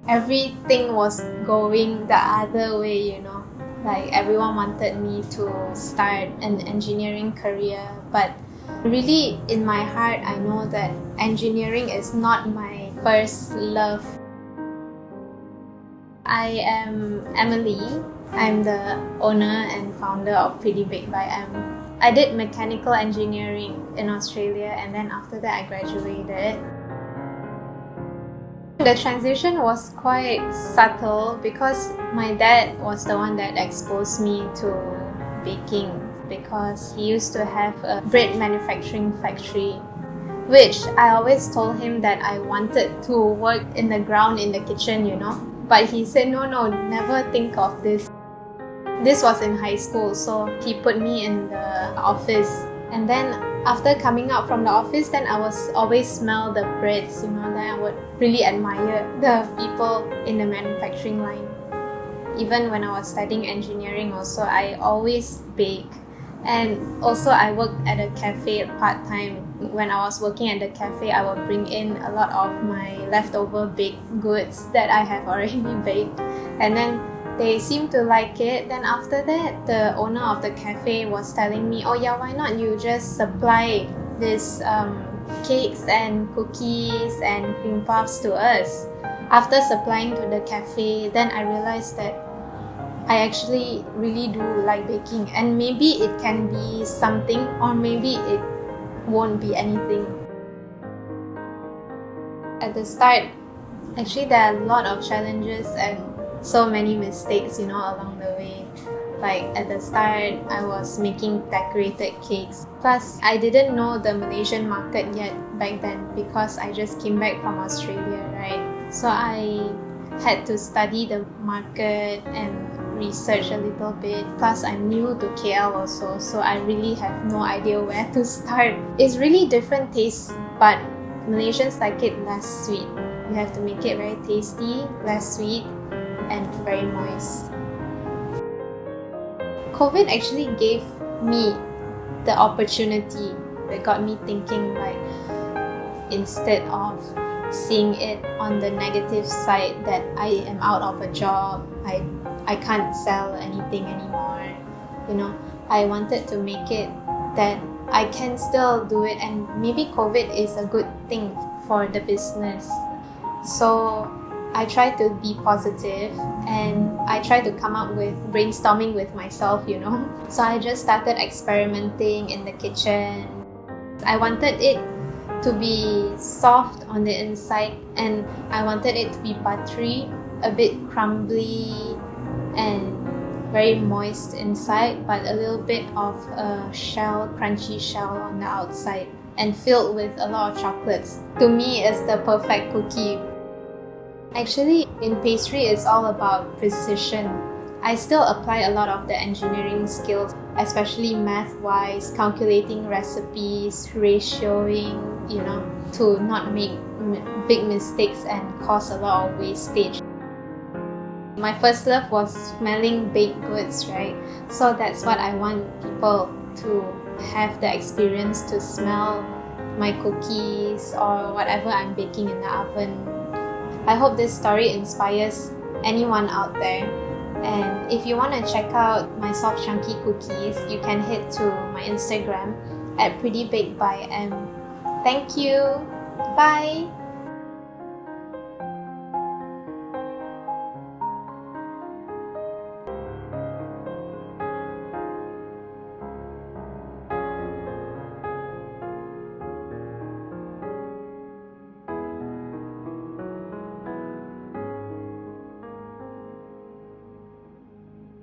everything was going the other way, you know. Like everyone wanted me to start an engineering career, but really in my heart I know that engineering is not my first love. I am Emily. I'm the owner and founder of Pretty Big by M. I did mechanical engineering in Australia, and then after that I graduated. The transition was quite subtle because my dad was the one that exposed me to baking, because he used to have a bread manufacturing factory, which I always told him that I wanted to work in the ground in the kitchen, you know. But he said, no, never think of this. This was in high school, so he put me in the office. And then after coming out from the office, then I was always smell the breads, you know, then I would really admire the people in the manufacturing line. Even when I was studying engineering also, I always bake. And also I worked at a cafe part-time. When I was working at the cafe, I would bring in a lot of my leftover baked goods that I have already baked. And then they seemed to like it. Then after that, the owner of the cafe was telling me, oh yeah, why not you just supply this cakes and cookies and cream puffs to us. After supplying to the cafe, then I realized that I actually really do like baking, and maybe it can be something, or maybe it won't be anything. At the start, actually there are a lot of challenges and so many mistakes, you know, along the way. Like at the start, I was making decorated cakes. Plus, I didn't know the Malaysian market yet back then because I just came back from Australia, right? So I had to study the market and research a little bit. Plus, I'm new to KL also, so I really have no idea where to start. It's really different tastes, but Malaysians like it less sweet. You have to make it very tasty, less sweet, and very moist. COVID actually gave me the opportunity that got me thinking, like, instead of seeing it on the negative side that I am out of a job, I can't sell anything anymore, you know, I wanted to make it that I can still do it, and maybe COVID is a good thing for the business. So I try to be positive, and I try to come up with brainstorming with myself, you know. So I just started experimenting in the kitchen. I wanted it to be soft on the inside, and I wanted it to be buttery, a bit crumbly, and very moist inside, but a little bit of a shell, crunchy shell on the outside, and filled with a lot of chocolates. To me, it's the perfect cookie. Actually, in pastry, it's all about precision. I still apply a lot of the engineering skills, especially math-wise, calculating recipes, ratioing, you know, to not make big mistakes and cause a lot of wastage. My first love was smelling baked goods, right? So that's what I want people to have the experience, to smell my cookies or whatever I'm baking in the oven. I hope this story inspires anyone out there. And if you want to check out my soft chunky cookies, you can head to my Instagram at Pretty Big by M. Thank you. Bye.